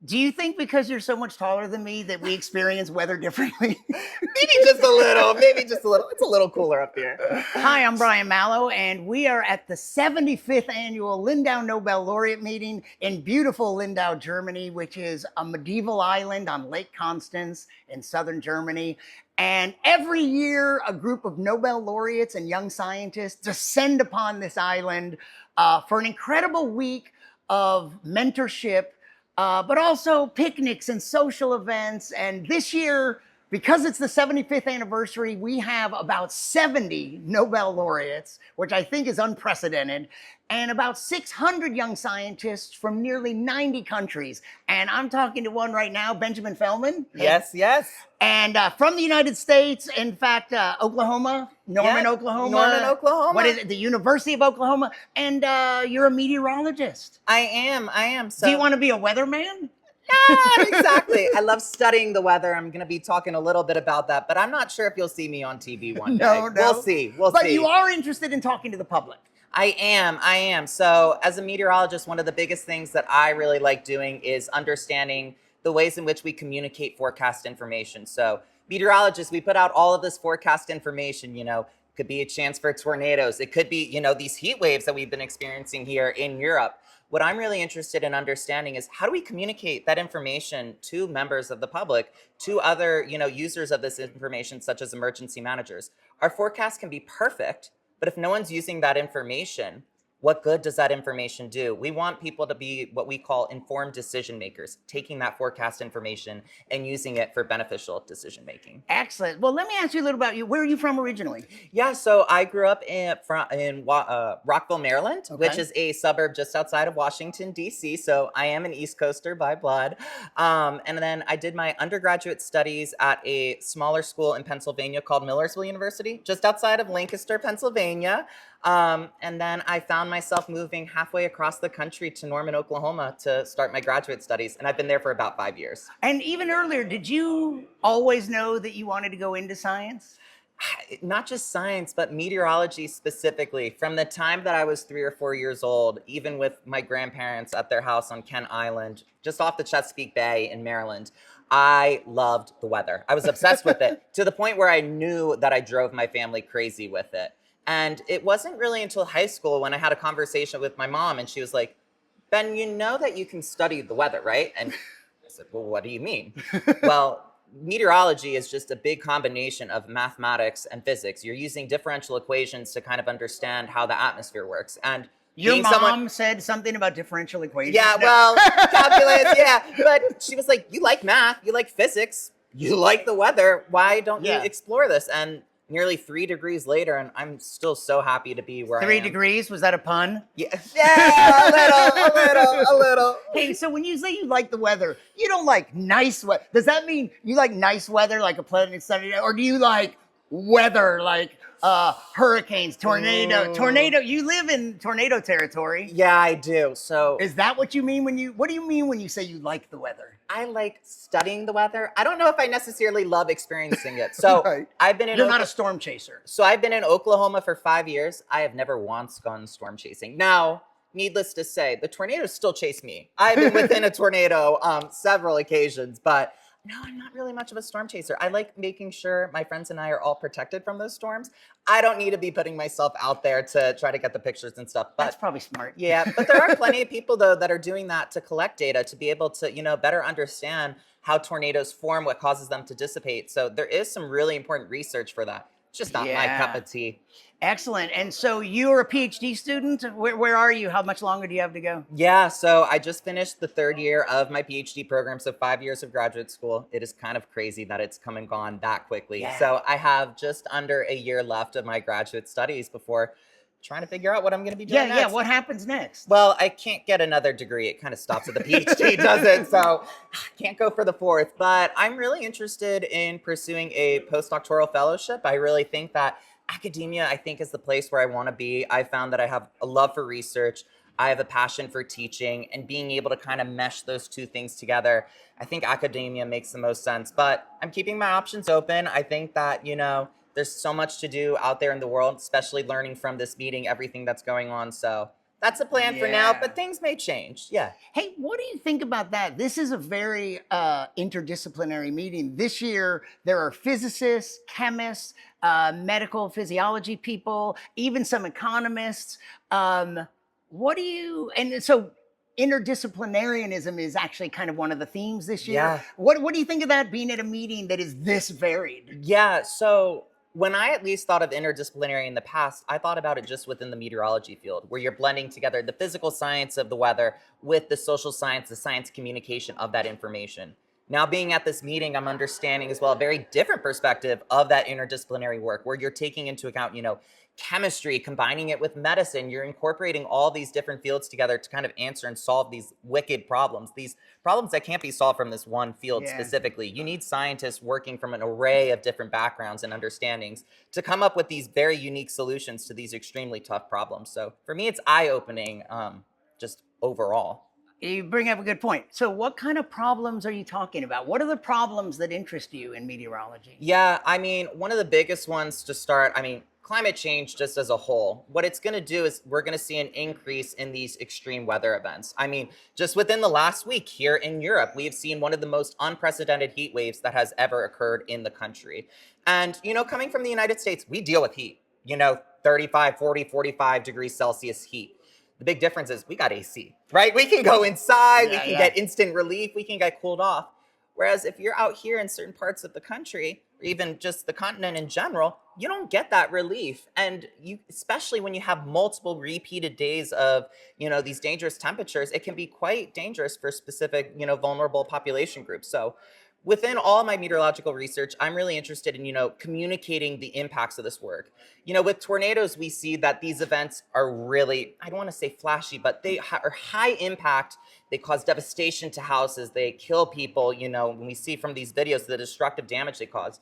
Do you think because you're so much taller than me that we experience weather differently? Maybe just a little, maybe just a little. It's a little cooler up here. Hi, I'm Brian Malow, and we are at the 75th annual Lindau Nobel Laureate Meeting in beautiful Lindau, Germany, which is a medieval island on Lake Constance in southern Germany. And every year, a group of Nobel laureates and young scientists descend upon this island for an incredible week of mentorship, but also picnics and social events. And this year, because it's the 75th anniversary, we have about 70 Nobel laureates, which I think is unprecedented, and about 600 young scientists from nearly 90 countries. And I'm talking to one right now, Benjamin Fellman. Yes, yes. And from the United States, in fact, Oklahoma, Norman, Oklahoma. Norman, Oklahoma. What is it? The University of Oklahoma. And you're a meteorologist. I am. So. Do you want to be a weatherman? Not exactly. I love studying the weather. I'm going to be talking a little bit about that, but I'm not sure if you'll see me on TV one day. No. We'll see. But you are interested in talking to the public. I am. So as a meteorologist, one of the biggest things that I really like doing is understanding the ways in which we communicate forecast information. So meteorologists, we put out all of this forecast information, could be a chance for tornadoes. It could be, these heat waves that we've been experiencing here in Europe. What I'm really interested in understanding is how do we communicate that information to members of the public, to other, users of this information, such as emergency managers. Our forecast can be perfect, but if no one's using that information, what good does that information do? We want people to be what we call informed decision makers, taking that forecast information and using it for beneficial decision making. Excellent. Well, let me ask you a little about you. Where are you from originally? Yeah, so I grew up in Rockville, Maryland, which is a suburb just outside of Washington, D.C. So I am an East Coaster by blood. And then I did my undergraduate studies at a smaller school in Pennsylvania called Millersville University, just outside of Lancaster, Pennsylvania. And then I found myself moving halfway across the country to Norman, Oklahoma to start my graduate studies. And I've been there for about 5 years. And even earlier, did you always know that you wanted to go into science? Not just science, but meteorology specifically. From the time that I was 3 or 4 years old, even with my grandparents at their house on Kent Island, just off the Chesapeake Bay in Maryland, I loved the weather. I was obsessed with it to the point where I knew that I drove my family crazy with it. And it wasn't really until high school when I had a conversation with my mom and she was like, Ben, you know that you can study the weather, right? And I said, well, what do you mean? Well, meteorology is just a big combination of mathematics and physics. You're using differential equations to kind of understand how the atmosphere works. And your mom said something about differential equations? Yeah, well, calculus, yeah. But she was like, you like math, you like physics, you like the weather. Why don't you explore this? And nearly 3 degrees later, and I'm still so happy to be where I am. 3 degrees? Was that a pun? Yeah, a little. Hey, so when you say you like the weather, you don't like nice weather. Does that mean you like nice weather, like a pleasant sunny day, or do you like weather, like hurricanes, tornado? You live in tornado territory. Yeah, I do. So is that what you mean what do you mean when you say you like the weather? I like studying the weather. I don't know if I necessarily love experiencing it. So right. I've been in You're not a storm chaser. So I've been in Oklahoma for 5 years. I have never once gone storm chasing. Now, needless to say, the tornadoes still chase me. I've been within a tornado several occasions, but no, I'm not really much of a storm chaser. I like making sure my friends and I are all protected from those storms. I don't need to be putting myself out there to try to get the pictures and stuff. But that's probably smart. Yeah, but there are plenty of people, though, that are doing that to collect data, to be able to, better understand how tornadoes form, what causes them to dissipate. So there is some really important research for that. It's just not my cup of tea. Excellent. And so you're a PhD student? Where are you? How much longer do you have to go? Yeah, so I just finished the 3rd year of my PhD program, so 5 years of graduate school. It is kind of crazy that it's come and gone that quickly. Yeah. So I have just under a year left of my graduate studies before trying to figure out what I'm going to be doing next. Yeah, what happens next? Well, I can't get another degree. It kind of stops at the PhD, doesn't? So I can't go for the 4th. But I'm really interested in pursuing a postdoctoral fellowship. I really think that academia, I think, is the place where I want to be. I found that I have a love for research. I have a passion for teaching, and being able to kind of mesh those two things together. I think academia makes the most sense, but I'm keeping my options open. I think that, there's so much to do out there in the world, especially learning from this meeting, everything that's going on. So That's the plan for now, Yeah. but things may change. Yeah. Hey, what do you think about that? This is a very interdisciplinary meeting. This year, there are physicists, chemists, medical physiology people, even some economists. What do you, and so interdisciplinarianism is actually kind of one of the themes this year. Yeah. What do you think of that being at a meeting that is this varied? Yeah, so when I at least thought of interdisciplinary in the past, I thought about it just within the meteorology field, where you're blending together the physical science of the weather with the social science, the science communication of that information. Now, being at this meeting, I'm understanding as well a very different perspective of that interdisciplinary work, where you're taking into account, chemistry, combining it with medicine. You're incorporating all these different fields together to kind of answer and solve these wicked problems, these problems that can't be solved from this one field Yeah. specifically. You need scientists working from an array of different backgrounds and understandings to come up with these very unique solutions to these extremely tough problems. So for me, it's eye-opening, just overall. You bring up a good point. So, what kind of problems are you talking about? What are the problems that interest you in meteorology? Yeah, I mean, one of the biggest ones to start, climate change just as a whole, what it's going to do is we're going to see an increase in these extreme weather events. Just within the last week here in Europe, we have seen one of the most unprecedented heat waves that has ever occurred in the country. And, coming from the United States, we deal with heat, 35, 40, 45 degrees Celsius heat. The big difference is we got AC, right? We can go inside, we can get instant relief, we can get cooled off. Whereas if you're out here in certain parts of the country, or even just the continent in general, you don't get that relief. And you, especially when you have multiple repeated days of, these dangerous temperatures, it can be quite dangerous for specific, vulnerable population groups. So within all my meteorological research, I'm really interested in, communicating the impacts of this work. With tornadoes, we see that these events are really, I don't want to say flashy, but they are high impact. They cause devastation to houses. They kill people, when we see from these videos the destructive damage they cause.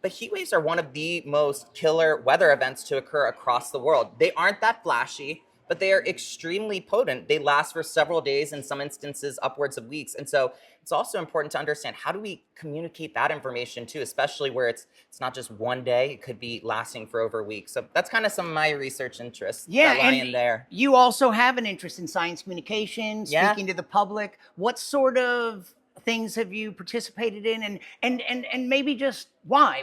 But heat waves are one of the most killer weather events to occur across the world. They aren't that flashy, but they are extremely potent. They last for several days, in some instances upwards of weeks. And so it's also important to understand, how do we communicate that information too, especially where it's not just one day, it could be lasting for over weeks. So that's kind of some of my research interests that lie in there. You also have an interest in science communication, speaking to the public. What sort of things have you participated in, and maybe just why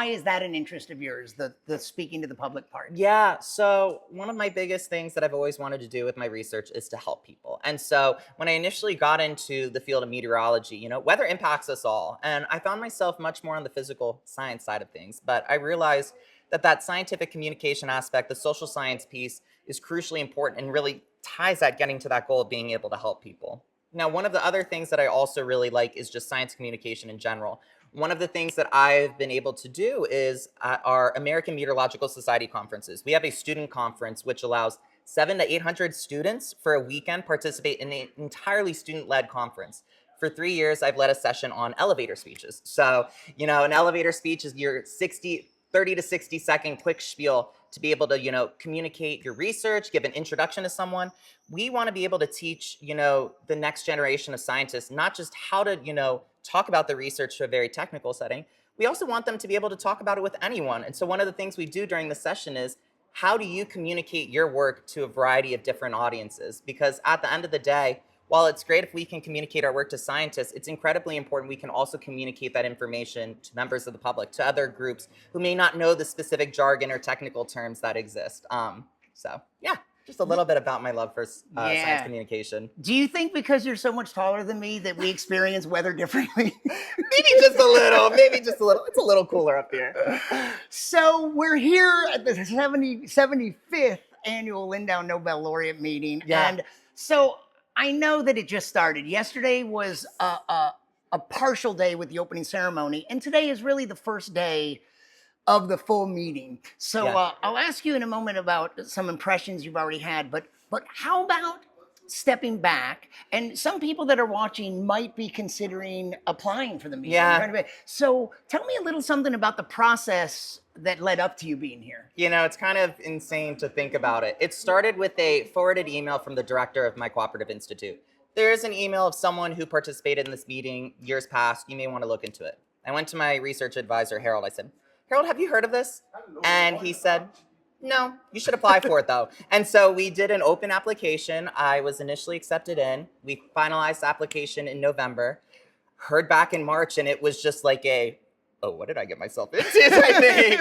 is that an interest of yours, the speaking to the public part? Yeah, so one of my biggest things that I've always wanted to do with my research is to help people. And so when I initially got into the field of meteorology, weather impacts us all. And I found myself much more on the physical science side of things. But I realized that scientific communication aspect, the social science piece, is crucially important and really ties at getting to that goal of being able to help people. Now, one of the other things that I also really like is just science communication in general. One of the things that I've been able to do is at our American Meteorological Society conferences. We have a student conference which allows 700 to 800 students for a weekend participate in an entirely student-led conference. For 3 years, I've led a session on elevator speeches. So, an elevator speech is your 30 to 60 second quick spiel to be able to, communicate your research, give an introduction to someone. We want to be able to teach, the next generation of scientists, not just how to, talk about the research to a very technical setting. We also want them to be able to talk about it with anyone. And so one of the things we do during the session is, how do you communicate your work to a variety of different audiences? Because at the end of the day, while it's great if we can communicate our work to scientists, it's incredibly important we can also communicate that information to members of the public, to other groups who may not know the specific jargon or technical terms that exist. So yeah, just a little bit about my love for science communication. Do you think because you're so much taller than me that we experience weather differently? Maybe just a little, It's a little cooler up here. So we're here at the 75th annual Lindau Nobel Laureate Meeting. Yeah. And so I know that it just started. Yesterday was a partial day with the opening ceremony, and today is really the first day of the full meeting. So I'll ask you in a moment about some impressions you've already had, but how about stepping back? And some people that are watching might be considering applying for the meeting. Yeah. So tell me a little something about the process that led up to you being here. It's kind of insane to think about it. It started with a forwarded email from the director of my cooperative institute. There is an email of someone who participated in this meeting years past. You may want to look into it. I went to my research advisor, Harold. I said, Harold, have you heard of this? And he said, No, you should apply for it though. And so we did an open application. I was initially accepted in. We finalized the application in November, heard back in March, and it was just like oh, what did I get myself into type thing.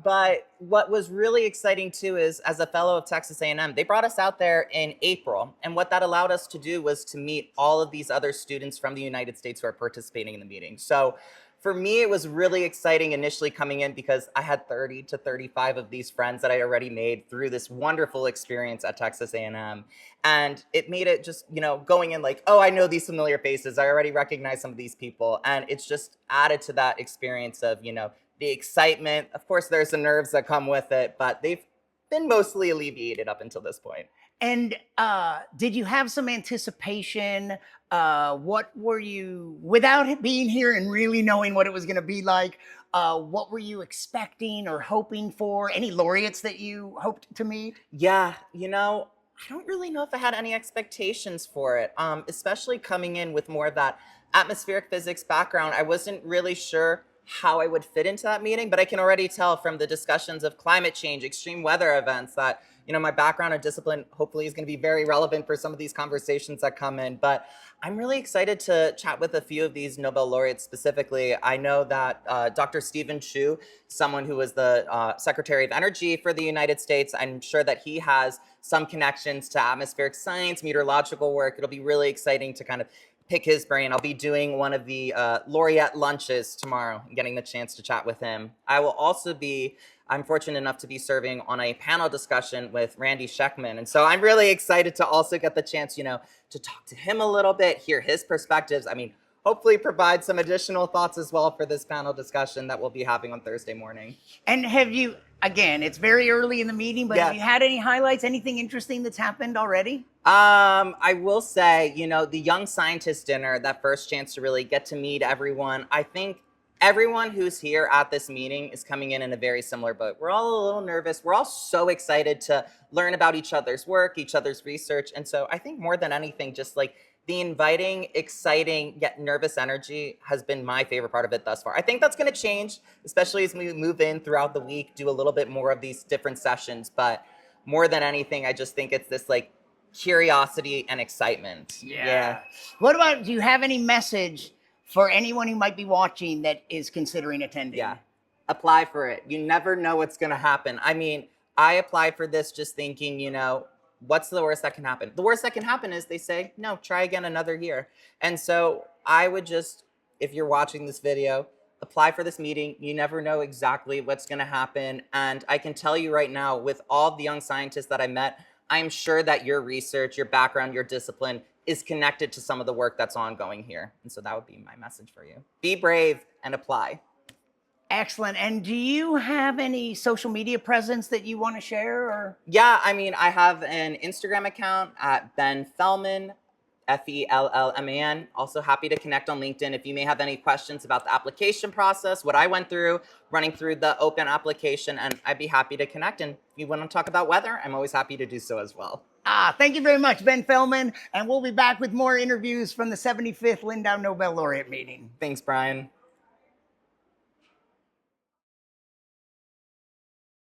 But what was really exciting too is, as a fellow of Texas A&M, they brought us out there in April. And what that allowed us to do was to meet all of these other students from the United States who are participating in the meeting. So for me, it was really exciting initially coming in because I had 30 to 35 of these friends that I already made through this wonderful experience at Texas A&M. And it made it just, going in like, oh, I know these familiar faces. I already recognize some of these people. And it's just added to that experience of, the excitement. Of course, there's the nerves that come with it, but they've been mostly alleviated up until this point. And did you have some anticipation? What were you, without being here and really knowing what it was going to be like, what were you expecting or hoping for? Any laureates that you hoped to meet? Yeah, I don't really know if I had any expectations for it, especially coming in with more of that atmospheric physics background. I wasn't really sure how I would fit into that meeting, but I can already tell from the discussions of climate change, extreme weather events, that my background and discipline hopefully is going to be very relevant for some of these conversations that come in. But I'm really excited to chat with a few of these Nobel laureates specifically. I know that Dr. Stephen Chu, someone who was the Secretary of Energy for the United States, I'm sure that he has some connections to atmospheric science, meteorological work. It'll be really exciting to kind of pick his brain. I'll be doing one of the laureate lunches tomorrow and getting the chance to chat with him. I will also I'm fortunate enough to be serving on a panel discussion with Randy Sheckman. And so I'm really excited to also get the chance, to talk to him a little bit, hear his perspectives. I mean, hopefully provide some additional thoughts as well for this panel discussion that we'll be having on Thursday morning. And have you, again, it's very early in the meeting, but have you had any highlights, anything interesting that's happened already? I will say, the Young Scientist Dinner, that first chance to really get to meet everyone, I think everyone who's here at this meeting is coming in a very similar boat. We're all a little nervous. We're all so excited to learn about each other's work, each other's research. And so I think more than anything, just like the inviting, exciting, yet nervous energy has been my favorite part of it thus far. I think that's going to change, especially as we move in throughout the week, do a little bit more of these different sessions. But more than anything, I just think it's this like curiosity and excitement. Yeah. What about, do you have any message for anyone who might be watching that is considering attending? Yeah. Apply for it. You never know what's going to happen. I mean, I applied for this just thinking, what's the worst that can happen? The worst that can happen is they say, no, try again another year. And so I would just, if you're watching this video, apply for this meeting. You never know exactly what's going to happen. And I can tell you right now, with all the young scientists that I met, I'm sure that your research, your background, your discipline is connected to some of the work that's ongoing here. And so that would be my message for you. Be brave and apply. Excellent. And do you have any social media presence that you want to share? Or? Yeah, I mean, I have an Instagram account at Ben Fellman, Fellman. Also happy to connect on LinkedIn if you may have any questions about the application process, what I went through, running through the open application, and I'd be happy to connect. And if you want to talk about weather, I'm always happy to do so as well. Thank you very much, Ben Fellman. And we'll be back with more interviews from the 75th Lindau Nobel Laureate Meeting. Thanks, Brian.